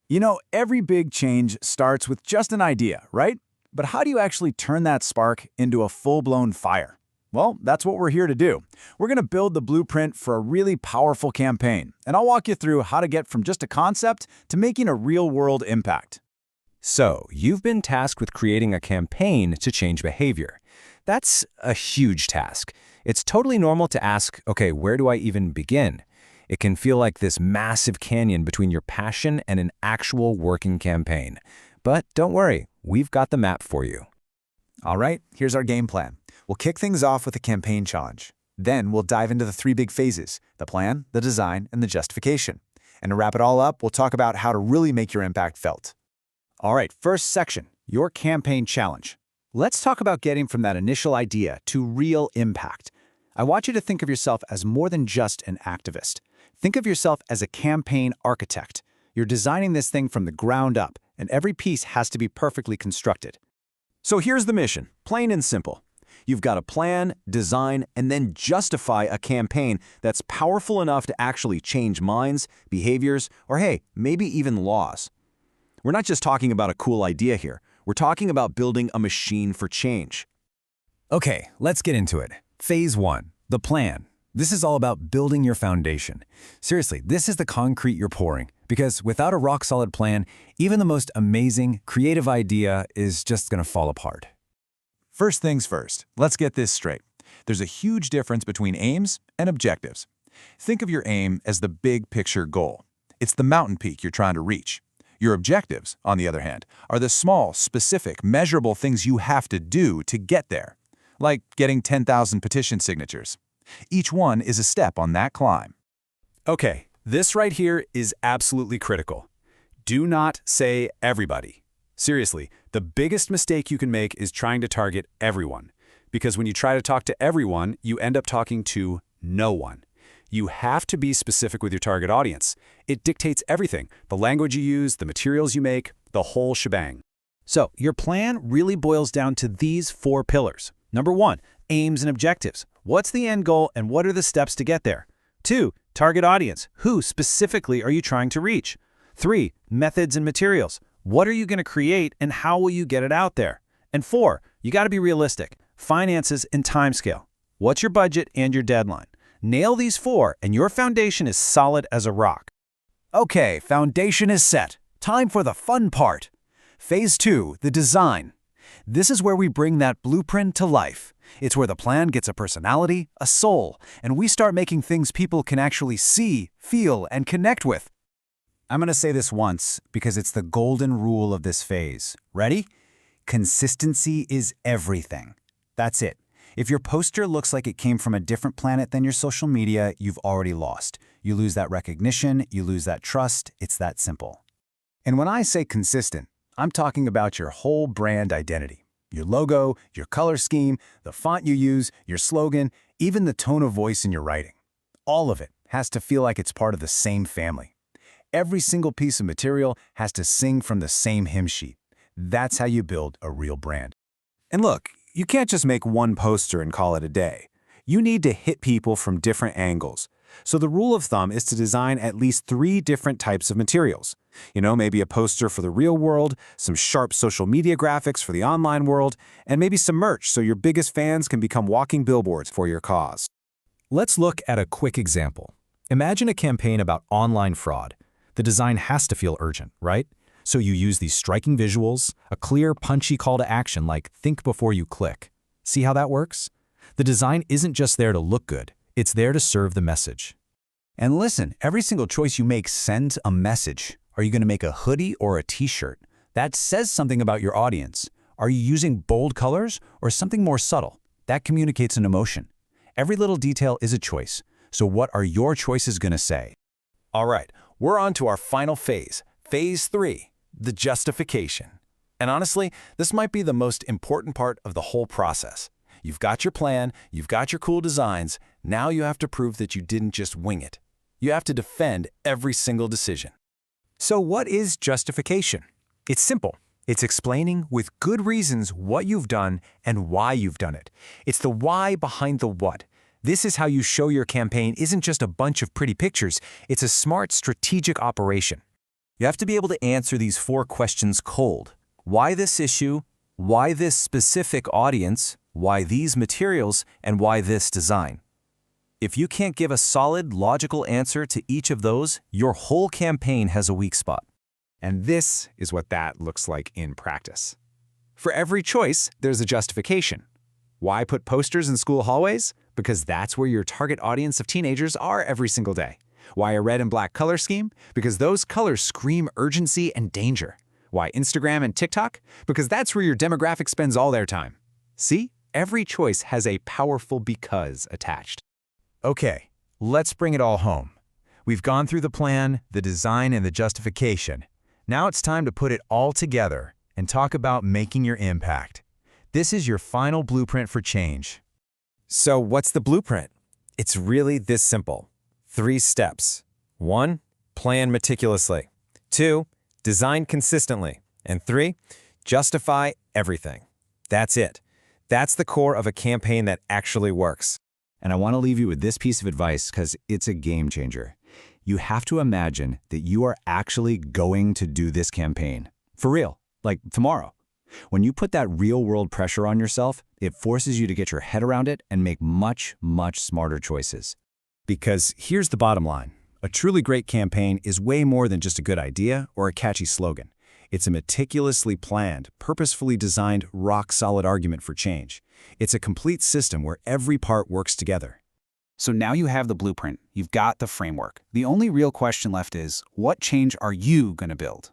You know, every big change starts with just an idea, right? But how do you actually turn that spark into a full-blown fire? Well, that's what we're here to do. We're going to build the blueprint for a really powerful campaign, and I'll walk you through how to get from just a concept to making a real-world impact. So, you've been tasked with creating a campaign to change behavior. That's a huge task. It's totally normal to ask, okay, where do I even begin? It can feel like this massive canyon between your passion and an actual working campaign. But don't worry, we've got the map for you. All right, here's our game plan. We'll kick things off with a campaign challenge. Then we'll dive into the three big phases: the plan, the design, and the justification. And to wrap it all up, we'll talk about how to really make your impact felt. All right, first section, your campaign challenge. Let's talk about getting from that initial idea to real impact. I want you to think of yourself as more than just an activist. Think of yourself as a campaign architect. You're designing this thing from the ground up, and every piece has to be perfectly constructed. So here's the mission, plain and simple. You've got to plan, design, and then justify a campaign that's powerful enough to actually change minds, behaviors, or hey, maybe even laws. We're not just talking about a cool idea here. We're talking about building a machine for change. Okay, let's get into it. Phase 1, the plan. This is all about building your foundation. Seriously, this is the concrete you're pouring, because without a rock-solid plan, even the most amazing, creative idea is just going to fall apart. First things first, let's get this straight. There's a huge difference between aims and objectives. Think of your aim as the big picture goal. It's the mountain peak you're trying to reach. Your objectives, on the other hand, are the small, specific, measurable things you have to do to get there, like getting 10,000 petition signatures. Each one is a step on that climb. Okay, this right here is absolutely critical. Do not say everybody. Seriously, the biggest mistake you can make is trying to target everyone. Because when you try to talk to everyone, you end up talking to no one. You have to be specific with your target audience. It dictates everything: the language you use, the materials you make, the whole shebang. So, your plan really boils down to these 4 pillars. Number 1, aims and objectives. What's the end goal and what are the steps to get there? 2, target audience. Who specifically are you trying to reach? 3, methods and materials. What are you going to create and how will you get it out there? And 4, you got to be realistic. Finances and timescale. What's your budget and your deadline? Nail these 4 and your foundation is solid as a rock. Okay, foundation is set. Time for the fun part. Phase 2, the design. This is where we bring that blueprint to life. It's where the plan gets a personality, a soul, and we start making things people can actually see, feel, and connect with. I'm going to say this once because it's the golden rule of this phase. Ready? Consistency is everything. That's it. If your poster looks like it came from a different planet than your social media, you've already lost. You lose that recognition, you lose that trust. It's that simple. And when I say consistent, I'm talking about your whole brand identity. Your logo, your color scheme, the font you use, your slogan, even the tone of voice in your writing. All of it has to feel like it's part of the same family. Every single piece of material has to sing from the same hymn sheet. That's how you build a real brand. And look, you can't just make one poster and call it a day. You need to hit people from different angles. So the rule of thumb is to design at least 3 different types of materials. You know, maybe a poster for the real world, some sharp social media graphics for the online world, and maybe some merch so your biggest fans can become walking billboards for your cause. Let's look at a quick example. Imagine a campaign about online fraud. The design has to feel urgent, right? So you use these striking visuals, a clear, punchy call to action like think before you click. See how that works? The design isn't just there to look good, it's there to serve the message. And listen, every single choice you make sends a message. Are you going to make a hoodie or a t-shirt? That says something about your audience. Are you using bold colors or something more subtle? That communicates an emotion. Every little detail is a choice. So what are your choices going to say? All right, we're on to our final phase, phase 3, the justification. And honestly, this might be the most important part of the whole process. You've got your plan, you've got your cool designs, now you have to prove that you didn't just wing it. You have to defend every single decision. So what is justification? It's simple. It's explaining with good reasons what you've done and why you've done it. It's the why behind the what. This is how you show your campaign isn't just a bunch of pretty pictures, it's a smart strategic operation. You have to be able to answer these 4 questions cold. Why this issue? Why this specific audience? Why these materials? And why this design? If you can't give a solid, logical answer to each of those, your whole campaign has a weak spot. And this is what that looks like in practice. For every choice, there's a justification. Why put posters in school hallways? Because that's where your target audience of teenagers are every single day. Why a red and black color scheme? Because those colors scream urgency and danger. Why Instagram and TikTok? Because that's where your demographic spends all their time. See? Every choice has a powerful because attached. Okay, let's bring it all home. We've gone through the plan, the design, and the justification. Now it's time to put it all together and talk about making your impact. This is your final blueprint for change. So what's the blueprint? It's really this simple. 3 steps. 1, plan meticulously. 2, design consistently. And 3, justify everything. That's it. That's the core of a campaign that actually works. And I want to leave you with this piece of advice because it's a game changer. You have to imagine that you are actually going to do this campaign. For real, like tomorrow. When you put that real-world pressure on yourself, it forces you to get your head around it and make much, much smarter choices. Because here's the bottom line. A truly great campaign is way more than just a good idea or a catchy slogan. It's a meticulously planned, purposefully designed, rock-solid argument for change. It's a complete system where every part works together. So now you have the blueprint. You've got the framework. The only real question left is, what change are you going to build?